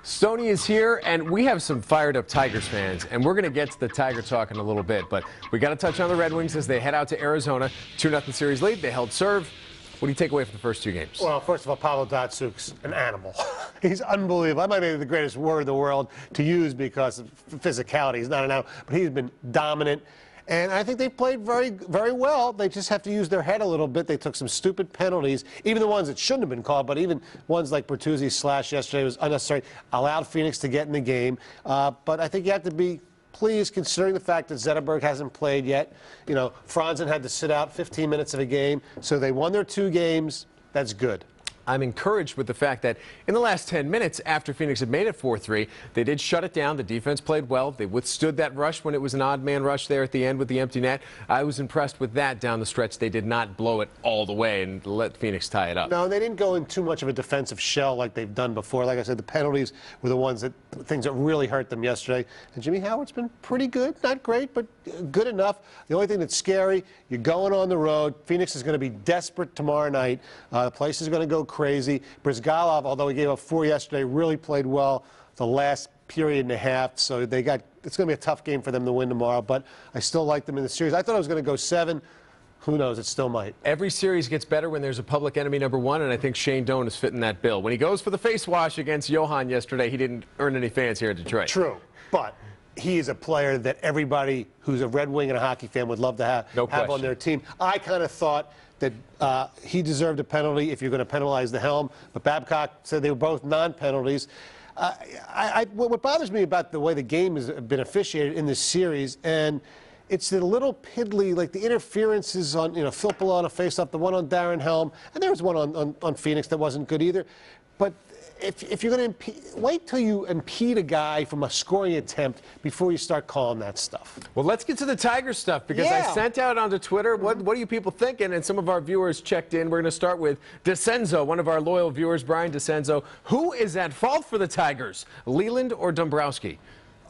Stoney is here, and we have some fired-up Tigers fans, and we're going to get to the Tiger talk in a little bit, but we got to touch on the Red Wings as they head out to Arizona. 2-0 series lead. They held serve. What do you take away from the first two games? Well, first of all, Pavel Datsyuk's an animal. He's unbelievable. That might be the greatest word in the world to use because of physicality. He's not an animal, but he's been dominant. And I think they played very, very well. They just have to use their head a little bit. They took some stupid penalties, even the ones that shouldn't have been called, but even ones like Bertuzzi's slash yesterday was unnecessary, allowed Phoenix to get in the game. But I think you have to be pleased considering the fact that Zetterberg hasn't played yet. You know, Franzen had to sit out 15 minutes of a game, so they won their 2 games. That's good. I'm encouraged with the fact that in the last 10 minutes after Phoenix had made it 4-3, they did shut it down. The defense played well. They withstood that rush when it was an odd man rush there at the end with the empty net. I was impressed with that down the stretch. They did not blow it all the way and let Phoenix tie it up. No, they didn't go in too much of a defensive shell like they've done before. Like I said, the penalties were the things that really hurt them yesterday. And Jimmy Howard's been pretty good. Not great, but good enough. The only thing that's scary, you're going on the road. Phoenix is going to be desperate tomorrow night. The place is going to go crazy. Brizgalov, although he gave up 4 yesterday, really played well the last period and a half. So it's going to be a tough game for them to win tomorrow. But I still like them in the series. I thought it was going to go 7. Who knows? It still might. Every series gets better when there's a public enemy number 1, and I think Shane Doan is fitting that bill. When he goes for the face wash against Johan yesterday, he didn't earn any fans here in Detroit. True, but he is a player that everybody who's a Red Wing and a hockey fan would love to have on their team. I kind of thought that he deserved a penalty if you're going to penalize the helm, but Babcock said they were both non-penalties. What bothers me about the way the game has been officiated in this series, and it's the little piddly, like the interferences on, Filppula on a face-off, the one on Darren Helm, and there was one on Phoenix that wasn't good either. But if you're going to wait till you impede a guy from a scoring attempt before you start calling that stuff. Well, let's get to the Tiger stuff because I sent out onto Twitter, what are you people thinking? And some of our viewers checked in. We're going to start with DeCenzo, one of our loyal viewers, Brian DeCenzo. Who is at fault for the Tigers, Leland or Dombrowski?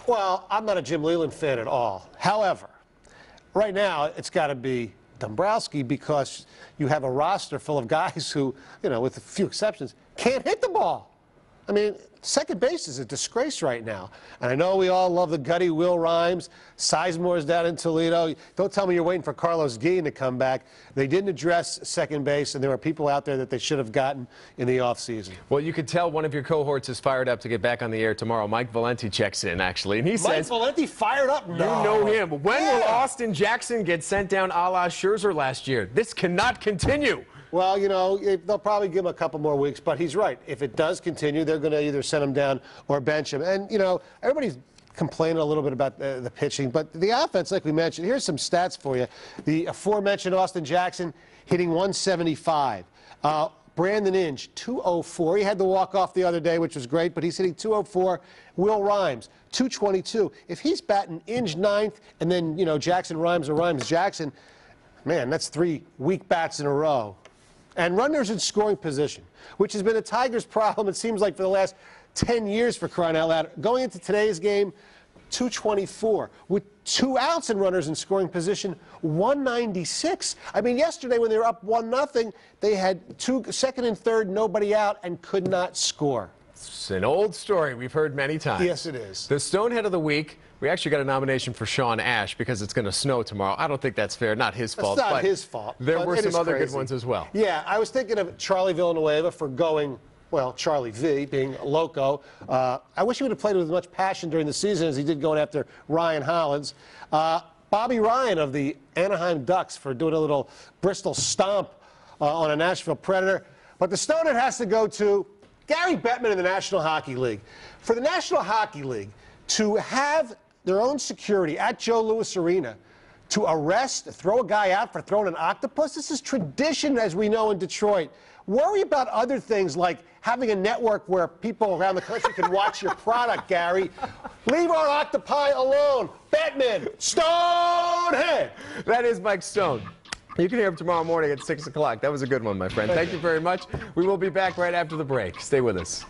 Well, I'm not a Jim Leland fan at all. However, right now it's got to be Dombrowski because you have a roster full of guys who, with a few exceptions, can't hit the ball. I mean, second base is a disgrace right now. And I know we all love the gutty Will Rhymes. Sizemore's down in Toledo. Don't tell me you're waiting for Carlos Guillen to come back. They didn't address second base, and there are people out there that they should have gotten in the offseason. Well, you could tell one of your cohorts is fired up to get back on the air tomorrow. Mike Valenti checks in, actually, and he says... Mike Valenti fired up? No. You know him. When will Austin Jackson get sent down a la Scherzer last year? This cannot continue. Well, they'll probably give him a couple more weeks, but he's right. If it does continue, they're going to either send him down or bench him. And, everybody's complaining a little bit about the pitching, but the offense, like we mentioned, here's some stats for you. The aforementioned Austin Jackson hitting 175. Brandon Inge, 204. He had the walk-off the other day, which was great, but he's hitting 204. Will Rhymes, 222. If he's batting Inge 9th and then, Jackson Rhymes or Rhymes Jackson, man, that's 3 weak bats in a row. And runners in scoring position, which has been a Tigers' problem, it seems like, for the last 10 years, for crying out loud. Going into today's game, 224. With 2 outs and runners in scoring position, 196. I mean, yesterday when they were up 1-0, they had second and third, nobody out, and could not score. It's an old story we've heard many times. Yes, it is. The Stonehead of the Week. We actually got a nomination for Sean Ash because it's going to snow tomorrow. I don't think that's fair. Not his fault. It's not his fault. There were some other good ones as well. Yeah, I was thinking of Charlie Villanueva for going, well, Charlie V, being loco. I wish he would have played with as much passion during the season as he did going after Ryan Hollins. Bobby Ryan of the Anaheim Ducks for doing a little Bristol stomp on a Nashville Predator. But the Stonehead has to go to Gary Bettman in the National Hockey League. For the National Hockey League to have their own security at Joe Louis Arena to throw a guy out for throwing an octopus, this is tradition, as we know in Detroit. Worry about other things like having a network where people around the country can watch your product, Gary. Leave our octopi alone. Bettman, Stonehead. That is Mike Stone. You can hear him tomorrow morning at 6 o'clock. That was a good one, my friend. Thank you very much. We will be back right after the break. Stay with us.